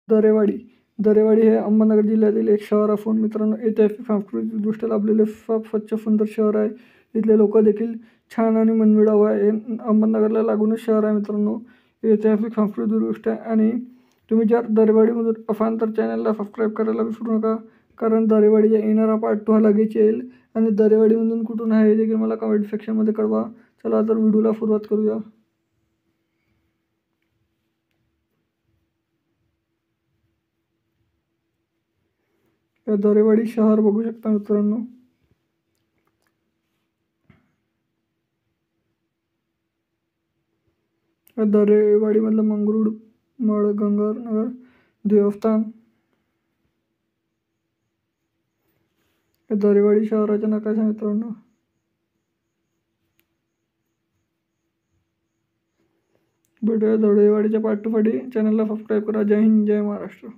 दरेवाडी. दरेवाडी हे अहमदनगर जिल्ह्यातील एक शहर असून मित्रांनो ऐतिहासिक सांस्कृतिकदृष्ट्या लाभलेले स्वच्छ सुंदर शहर आहे. इथले लोक देखील छान आणि मनमिळाऊ आहे. अहमदनगरला लागूनच शहर आहे मित्रांनो. ऐतिहासिक सांस्कृतिकदृष्ट्या आणि तुम्ही जर दरेवाडीमधून असाल तर चॅनलला सबस्क्राईब करायला विसरू नका. कारण दरेवाडीचा येणारा पार्ट 2 हा लगेच येईल. आणि दरेवाडीमधून कुठून आहे हे देखील मला कमेंट सेक्शनमध्ये कळवा. चला तर व्हिडिओला सुरुवात करूया. दरेवाडी शहर बघू शकता मित्रांनो. दरेवाडीमधलं मंगरुळ मळ गंगानगर देवस्थान. दरेवाडी शहराचा नकाशा मित्रांनो. भेटूया दरेवाडीच्या पार्ट 2 साठी. चॅनलला सबस्क्राईब करा. जय हिंद, जय महाराष्ट्र.